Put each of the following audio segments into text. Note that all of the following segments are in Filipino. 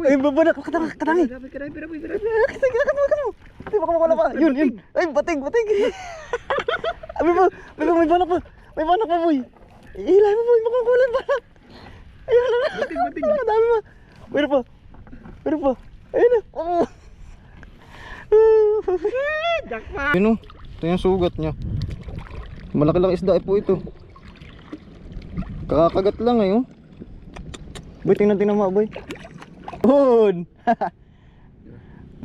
Ay, babanak, katangi. Hindi, baka makawala pa. Yun. Ay, batig. Abi mo, may banak pa. May banak pa, boy. Ilay mo, boy, baka makawala banak. Ayun na. Batig. Dami mo. Meron pa. Ayun na. Oh. Jackpot! Yun o, ito yung sugat niya. Malaki-laki isda po ito. Kakakagat lang eh oh. Boy, tingnan mo boy. Hoon!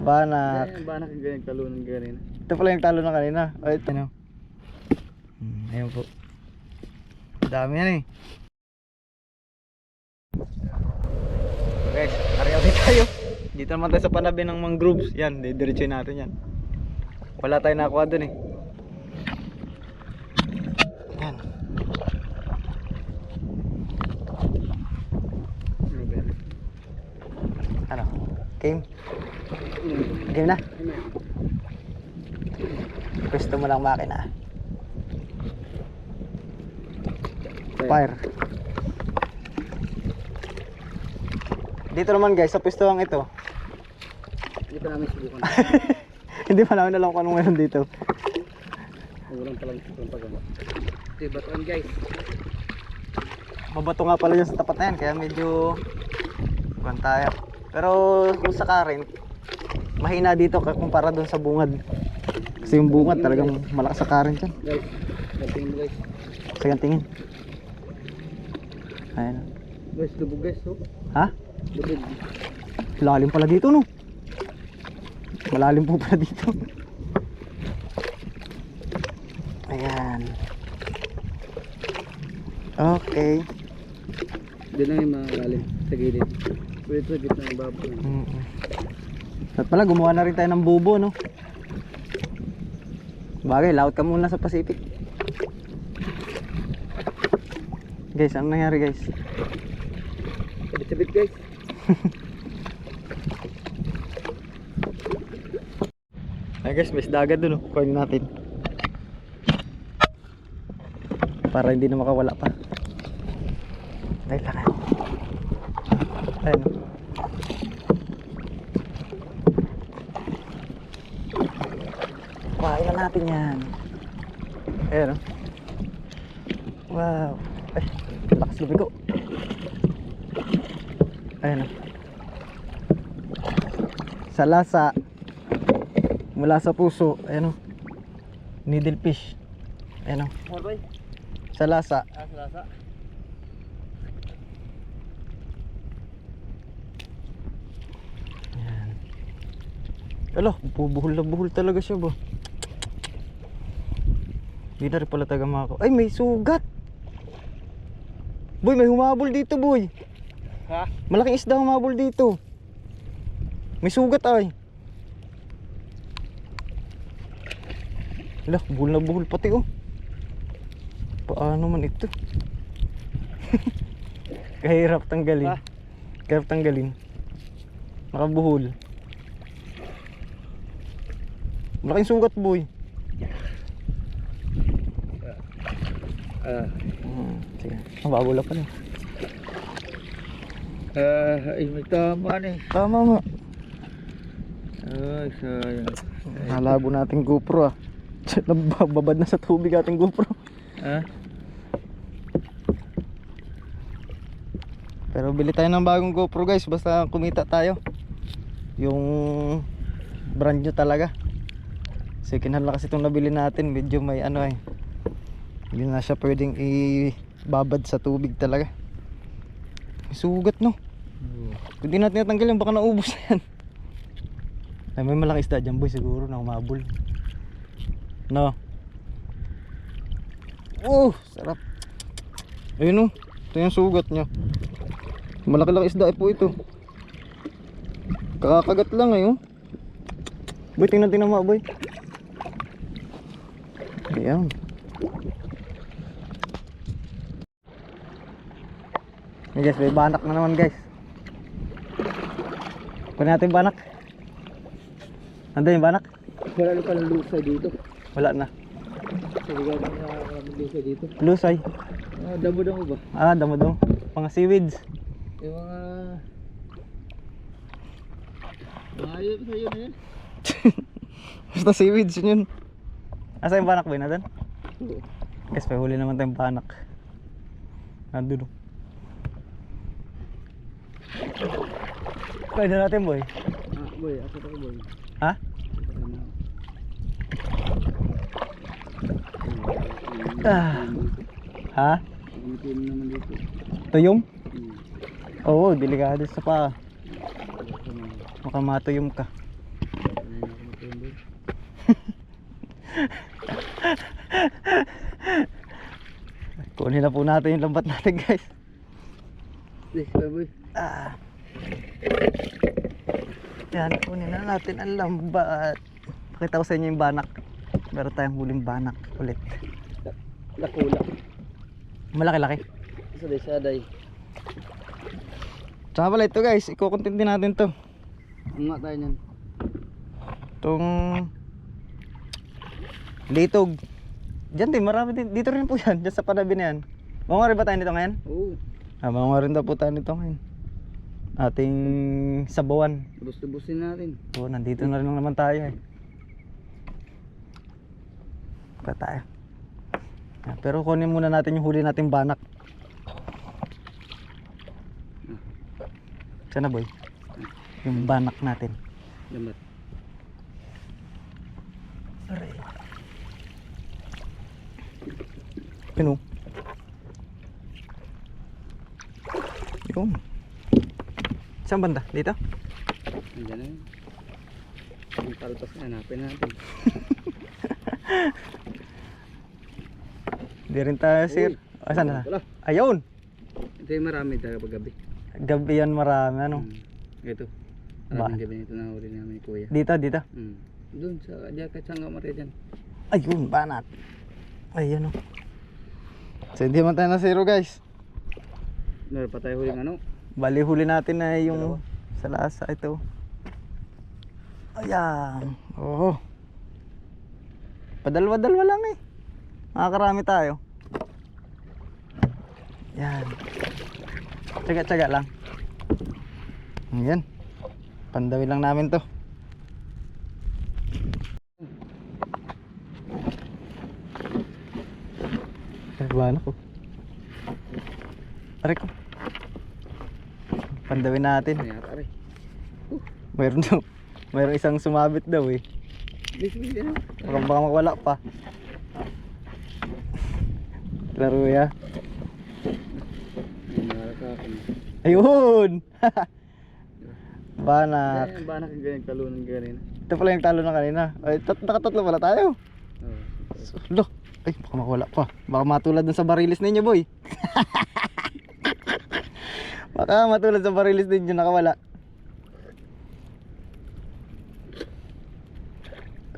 Banak. Banak yung ganyan talo ng ganyan. Ito pala yung talo na kanina. Ay, ito nyo. Ayun po. Dami yan eh. Guys, karya ulit tayo. Dito naman tayo sa panabi ng mangroves. Yan, didiretsuin natin yan. Wala tayo nakuha dun eh. Yan. Ano? Game? Game na? Pwesto mo lang makina. Fire. Dito naman guys, sa pwestohan ito. Hindi pa namin subukan. Hindi pa namin alam kung anong meron dito. Walang palang pagano. Ito yung batuan guys. Mabato nga pala dyan sa tapat na yan, kaya medyo bukan tayo. Pero kung sa current, mahina dito kumpara dun sa bungad. Kasi yung bungad talagang malakas sa current yan. Guys, gantingin mo guys. Sige, tingin. Ayan. Guys, lubog guys oh. Ha? Lubog. Lalim pala dito no. Malalim po pala dito. Ayan. Okay. Diyan na yung malalim sa gilid. Pwede sa gitna ng babo. At pala gumawa na rin tayo ng bubo no. Bagay, laut ka muna sa Pacific. Guys, ano nangyari guys? Sabit guys. Ay guys, may isda agad dun oh. Kunin natin. Para hindi na makawala pa. Dahil lang. Ayun. Kuhain na natin yan. Ayun oh. Wow. Ay, lakas lubi ko. Ayun oh. Sa lasa mula sa puso, ayun oh. Needle fish. Ayun oh. Sa lasa. Sa lasa. Ayan. Alo, bubuhol na buhol talaga siya ba? Hindi na rin pala taga mako. Ay, may sugat. Boy, may humabol dito boy. Ha? Malaking isda humabol dito. May sugat ay. Ala, buhol na buhol pati oh. Paano man ito? Kahirap tanggalin. Ha? Kahirap tanggalin. Nakabuhol. Malaking sugat boy. Sige. Ang babula pa na. Ay may tama eh. Tama nga. Ay sayang. Halabo nating GoPro ah. Nababad na sa tubig ating GoPro. Ha? Pero bili tayo ng bagong GoPro guys, basta kumita tayo. Yung brand new talaga. Second hand lang kasi itong nabili natin, medyo may ano eh. Hindi na siya pwedeng ibabad sa tubig talaga. May sugat no. Kung di natin natanggal yan, baka naubos na yan. Ay, may malaking isda dyan boy siguro na umabol. No. Oh, sarap. Ayun oh, ito yung sugat niya. Malaki-laki isda po ito. Kakakagat lang eh oh. Boy, tingnan mo boy. Ayan. Hey guys, may banak na naman guys. Kunin natin banak. Anday yung banak? Wala na palang lusay dito. Wala na. Sabi ka na lusay dito. Lusay. Damo-damo ba? Ah, damo-damo. Mga seaweeds. Yung mga Ayun sa'yo na yan. Basta seaweeds yun. Asa yung banak boy na doon? Guys, may huli naman tayong banak. Nandun. Pwede natin boy. Boy, ako ko boy. Ha? Ha? Itim naman dito. Tuyom? Oo, delikado sa pa. Baka matuyom ka. Kunin na po natin yung lambat natin guys. Boy. Yan, kunin na natin ang lambat. Pakita ko sa inyo yung banak. Meron tayong huling banak ulit. Lakula. Malaki-laki. Saday. Tsaka pala ito guys, ikukontent din natin to. Nga tayo niyan. Itong litog. Diyan din, marami din. Dito rin po yan, dyan sa panabi na yan. Mga rin ba tayo nito ngayon? Oo. Mga rin daw po tayo nito ngayon. Ating sabawan. Lubos-lubosin natin. Oo, nandito na rin naman tayo eh. Pa tayo. Pero kunin muna natin yung huli nating banak. Sana boy? Yung banak natin. Lambat. Aray. Yun o. Yun. Saan banda? Dito? Andiyan na yun. Yung kalpas na, hanapin natin. Hindi rin tayo sir. Saan na? Ayun! Ito yung marami talaga pag gabi. Gabi yan marami ano. Ito. Maraming gabi nito na huli namin ni Kuya. Dito, dito. Doon sa jacket sa kamari dyan. Ayun, banat. Ayun o. So hindi man tayo na zero guys. Meron pa tayo huling ano? Bali huli natin na yung sa lasa ito. Ayan. Oo. Padalwa-dalwa lang eh. Makakarami tayo. Yan. Tsaga-tsaga lang. Ayan. Pandawi lang namin to. Nagbahan ako. Aray ko. Pandawin natin. Mayroon daw. Mayroon isang sumabit daw eh. Baka mawala pa. Laro ya. Ayun. Banak. Banak yung ganyan talo ng ganyan. Ito pala yung talo na kanina. Ay, nakatatlo pala tayo. Look. Ay, baka makawala pa. Baka matulad dun sa barilis ninyo boy. Baka matulad sa barilis ninyo nakawala.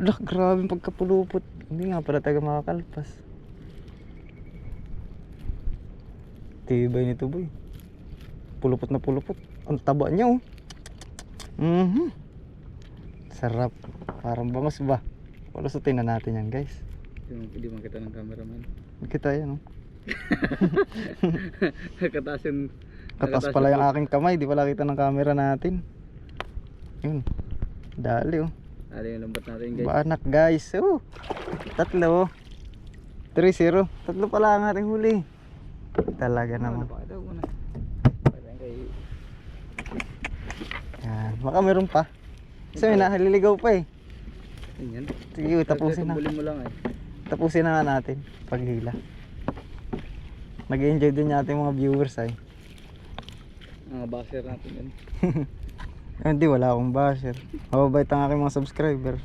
Look, grabe yung pagkapulupot. Hindi nga pala taga makakalpas. Tibay nito boy. Pulupot na pulupot. Ang taba niya oh. Sarap. Parang bangos ba? Palusutin na natin yan guys. Hindi makita ng cameraman. Kita yan oh. Kataas pala yung aking kamay. Di pala kita ng camera natin. Yun. Dali oh. Dali yung lambat natin guys. Banak guys. Oh. Tatlo. 3-0. Tatlo pala ang ating huli. Talaga naman. Yan. Baka meron pa. Kasi may nahaliligaw pa eh. Yan. Sige, tapusin na. Tumbulin mo lang eh. Tapusin na nga natin paghila. Nag-enjoy din natin mga viewers ay. Mga basher natin yan. Hindi, wala akong basher. Mababait ang aking mga subscriber.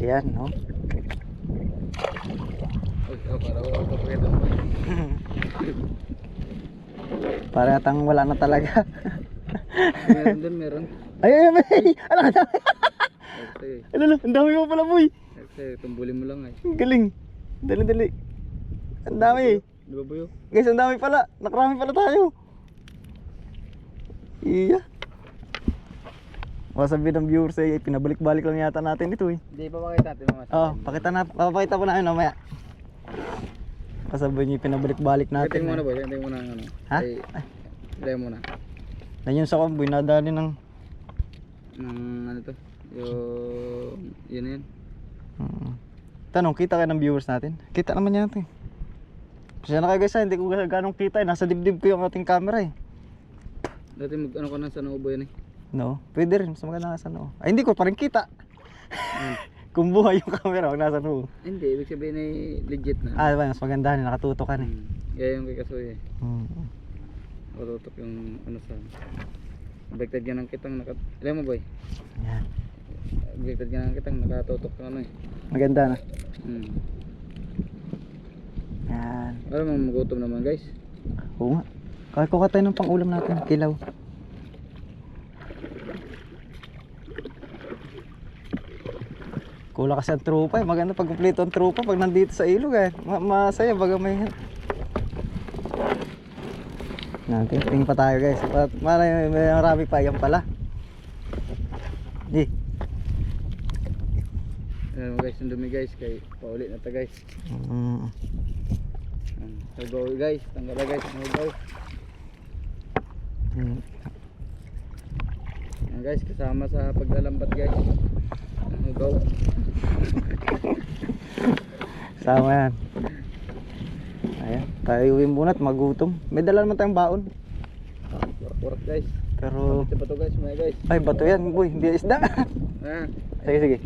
Yan, no? Para atang wala na talaga. Meron dun, meron. Ay, alam ka dami. Okay. Ang dami mo pala boy. Okay, tumbulin mo lang eh. Ang galing. Dali. Ang dami. Di ba boyo? Guys, ang dami pala. Nakarami pala tayo. Iya. Masabi ng viewers eh, pinabalik-balik lang yata natin ito eh. Hindi pa pakita natin mga. Oh, pakita ko na yun mamaya. Kasabay niyo yung pinabalik-balik Tingnan natin. mo na Eh. boy, tingnan mo na ano. Ha? Ay, tingnan mo na. Nandiyan sa kamboy, nadali ng... Ano to? Yun yun. Tanong, kita kayo ng viewers natin? Kita naman yan natin. Pasensya na kayo guys, hindi ko ganong kita eh. Nasa dibdib ko yung ating camera eh. Dati ano ko na sa Nubo yan eh. No, pwede rin. Mas maganda nga sa noo. Ay, hindi ko pa rin kita. Kung buhay yung camera, huwag nasa noo. Hindi, ibig sabihin ay legit na. Ah, diba, mas maganda rin. Nakatutok ka eh. Kaya yung kay Kasoy eh. Hmm. Nakatutok yung ano sa... Baliktad yan ng kitang Alam mo boy? Yan. Baliktad yan ng kitang nakatutok yung ano eh. Maganda na. Yan. Alam mo magutom naman guys. Oo nga. Kaya kuha tayo ng pang-ulam natin. Kilaw. Kulang kasi ang tropa eh. Maganda pag kumpleto ang tropa pag nandito sa ilog eh. Masaya baga may... Tingin pa tayo guys. May marami pa yan pala. Alam mo guys, ang dumi guys. Kaya paulit na ta guys. Hugaw guys. Tanggal na guys. Hugaw. Yan guys, kasama sa paglalambat guys. Hugaw. Sama yan. Ayan, tayo uwi muna at magutom. May dala naman tayong baon. Kurak guys. Pero... Ito ba to guys? Mga guys. Ay, bato yan boy, hindi isda. Sige, sige.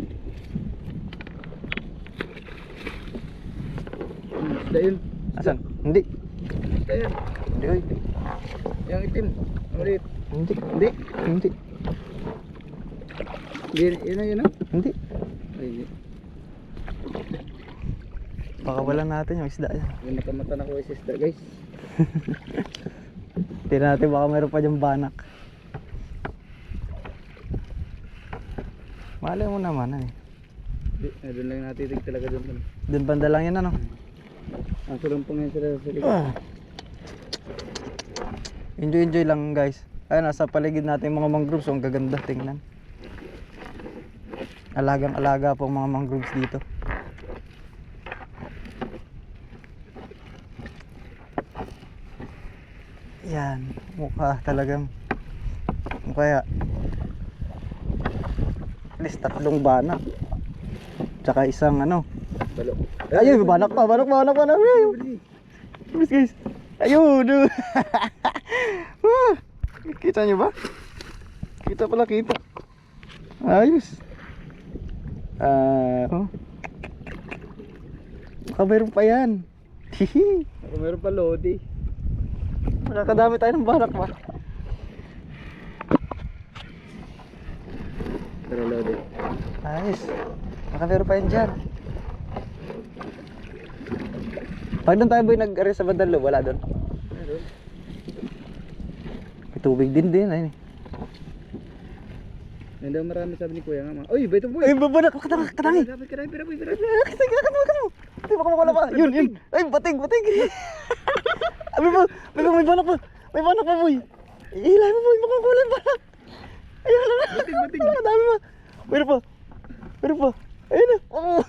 Isda yun. Asan? Hindi. Isda yan. Hindi oy. Yung itim. Ang maliit. Hindi. Hindi. Hindi. Yun na yun ah. Hindi. Ay, hindi. Baka wala natin yung isda yan. Yung mata-mata na ko is isda guys. Tingnan natin baka mayroon pa dyan banak. Malay mo naman eh. Doon lang natitig talaga doon. Doon banda lang yan ano. Ang sulumpong yan sila sa likod. Enjoy lang guys. Ayun, nasa paligid natin yung mga mangroves. Ang gaganda, tingnan. Alagang-alaga po ang mga mangroves dito. Yan, mukha talagang kaya at least 3 banak. Tsaka isang ano. Balo. Ayun, banak pa. Guys, guys. Ayun. Kita nyo ba? Kita pala, kita. Ayos. Baka mayroon pa yan. Hihi. Ako meron pa lodi. Nakakadami tayo ng banak pa. Pero lodi. Ayos. Baka mayroon pa yan dyan. Pag doon tayo boy nag-aris sa bandang loob, wala doon. Meron. May tubig din ayun. Nandun marami sabi ni kuya nga. Uy, ba ito boy? Ay, babanak. Katangi. Dapat karami, pero boy. Hindi baka makala pa. Yun. Ay, bating. Abi po, may banak pa. May banak pa boy. Ihilay mo boy, makukulay banak. Ayun na. Bating. Dami pa. Meron pa. Ayun na. Oo.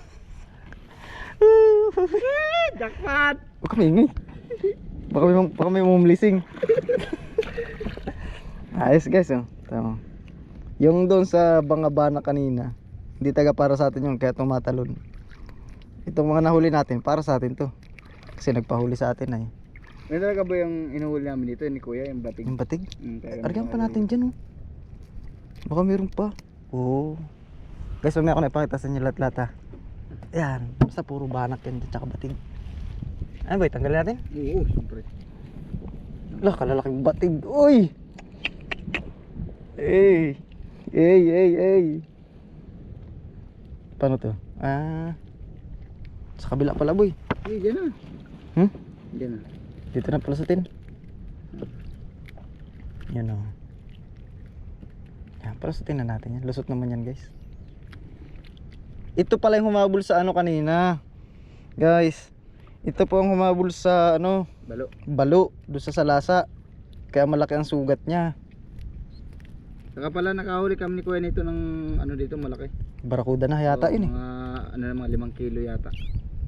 Jackpot! Huwag kami ingay. Baka may mumlising. Ayos guys oh. Tama. Yung doon sa bangabana kanina, hindi taga para sa atin yung kaya tumatalon. Itong mga nahuli natin, para sa atin to. Kasi nagpahuli sa atin ay. May talaga ba yung inuhuli namin dito ni kuya, yung bating? Yung batig. Kaya Argan pa natin dyan oh. Baka meron pa. Oo. Guys, mamaya ako na ipakita sa inyo lahat ha. Yan, basta puro banak yan tsaka batig. Ano ba, tanggalin natin? Oo, siyempre. Lah, kalalaking batig. Uy! Hey! Paano to? Sa kabila pala boy. Diyan na. Diyan na. Dito na pala sa tin. Yan o. Yan, pala sa tin na natin yan. Lusot naman yan guys. Ito pala yung humabol sa ano kanina. Guys, ito po ang humabol sa ano, balo doon sa salasa. Kaya malaki ang sugat niya. Saka pala nakahuli kami ni kuya nito ng ano dito malaki. Barakuda na yata yun eh. Mga 5 kilo yata.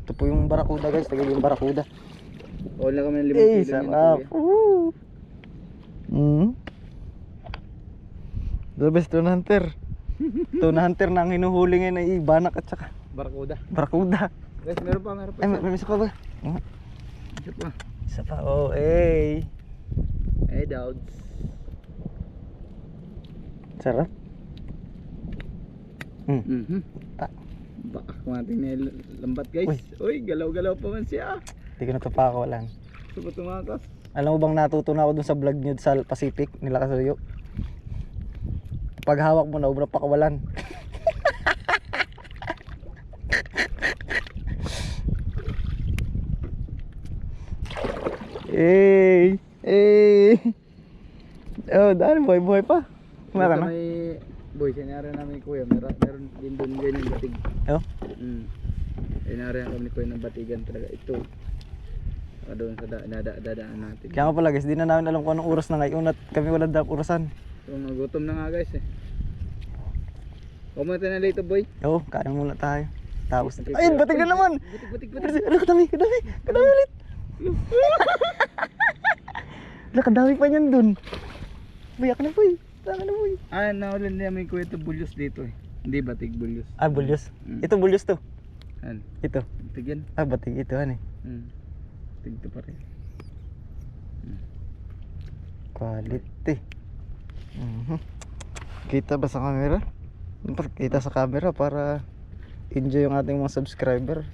Ito po yung barakuda guys, tagay yung barakuda. Wala kami ng 5 Eh, kilo niyan, sarap. kuya. Woo! The best tuna hunter. Tuna hunter na ang hinuhuli ngayon ay banak at saka Barakuda. barakuda. Guys, meron pa. Ay, may isa pa ba? Isa pa. Isa pa, oh, eh. Eh, Douds. Sarap. Ah. Baka kumating na yung lambat guys. Uy. Uy, galaw-galaw pa man siya. Hindi ko natupakawalan. Gusto ba tumakas? Alam mo bang natuto na ako dun sa vlog nyo sa Pacific nila Kasuyo? Pag hawak mo na, huwag na pakawalan. Hey! Hey! Oh, dahil buhay-buhay pa. Meron na? May boy, sinara namin kuya. Meron din doon ganyan batig. Oh? Sinara kami ni kuya ng batigan talaga. Ito. Saka doon sa dadaan natin. Kaya nga pala guys, di na namin alam kung anong oras na ngayon at kami walang dapat orasan. So, nagutom na nga guys eh. Kumunta na dito boy. Oo, kain muna tayo. Tapos, ayun, batig na naman! Batik. Ano, kadami ulit! Wala, kadami pa niyan dun. Biyak na boy. Naulin namin kuya ito bulyos dito eh. Hindi batig bulyos. Ah, bulyos. Mm. Ito bulyos to. Ano? Ito. Batig yan. Ah, batig ito, ano eh. Tigto pa rin. Quality. Kita ba sa camera? Kita sa camera para enjoy yung ating mga subscriber.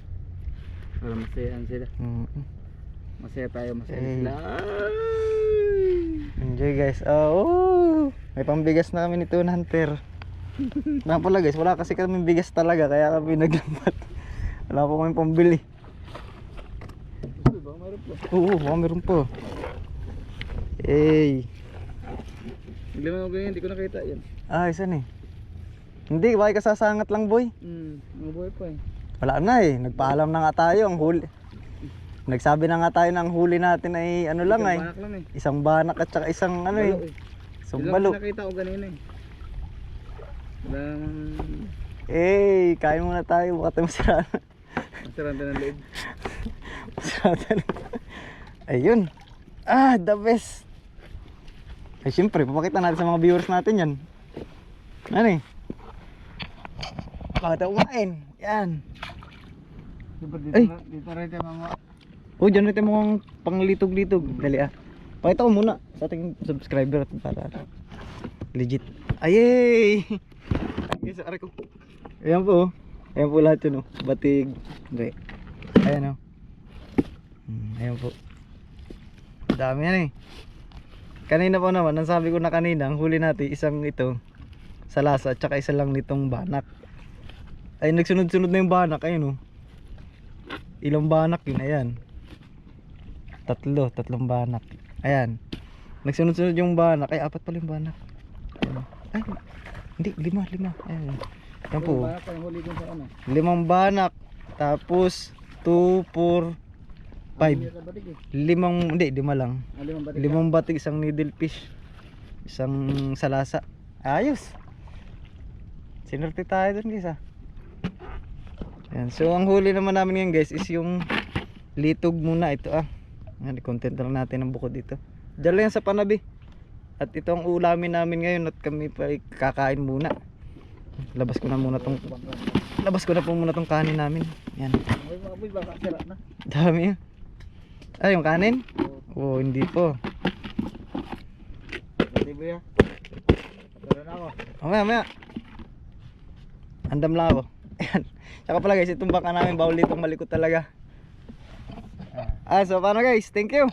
Para masayaan sila. Masaya tayo, masaya Eh. sila. Enjoy guys. Oh, may pambigas na kami ni Tuna Hunter. Nga pala guys, wala kasi kami bigas talaga kaya kami naglambat. Wala pa kami pambili. Ba, meron po. Oo, meron po. Hey. Hindi mo ganyan, hindi ko nakita yan. Ah, isa ni. Hindi, bakit kasasangat lang boy? Mga buhay pa eh. Wala na eh, nagpaalam na nga tayo ang huli. Nagsabi na nga tayo na ang huli natin ay ano lang ay. Banak lang eh. Isang banak at saka isang ano eh. Isang balo. Nakita ko ganina eh. Walang Eh, kain muna tayo, baka tayo masira na. masaranda ng loob. Masarada na. Ayun. Ah, the best. Ay, syempre, papakita natin sa mga viewers natin yan. Ano eh? Bakit tayo kumain? Yan. Ay. Dito rin tayo mga Oh, dyan natin mga panglitog-litog. Dali ah. Pakita ko muna sa ating subscriber para legit. Ayay! Okay, sa aray ko. Ayan po. Ayan po lahat yun oh. Batig. Hindi. Ayan oh. Ayan po. Dami yan eh. Kanina pa naman, ang sabi ko na kanina, ang huli natin isang ito sa lasa at saka isa lang nitong banak. Ay nagsunod-sunod na yung banak. Ayun oh. Ilang banak yun. Ayan. Tatlong banak. Ayan. Nagsunod-sunod yung banak. Ay, 4 pala yung banak. Ayan. Ay, hindi, 5. Ayan. Yan po. banak pa yung huli dun sa ano. 5 banak. Tapos, 2, 4, 5. 5, hindi, 5 lang. 5 batik. 5 batik, isang needlefish. Isang salasa. Ayos. Sinurte tayo dun guys ah. Ayan. So, ang huli naman namin ngayon guys is yung litog muna. Ito ah. Yan, content lang natin ang bukod dito. Diyan lang yan sa panabi. At ito ang ulamin namin ngayon at kami pa kakain muna. Labas ko na po muna tong kanin namin. Yan. Ay, mga boy, baka sira na. Dami yun. Ay, yung kanin? Oo, hindi po. Pati boy ah. Patuloy na ako. Mamaya. Andam lang ako. Ayan. Tsaka pala guys, itong baka namin bawal ditong malikot talaga. So paano guys? Thank you.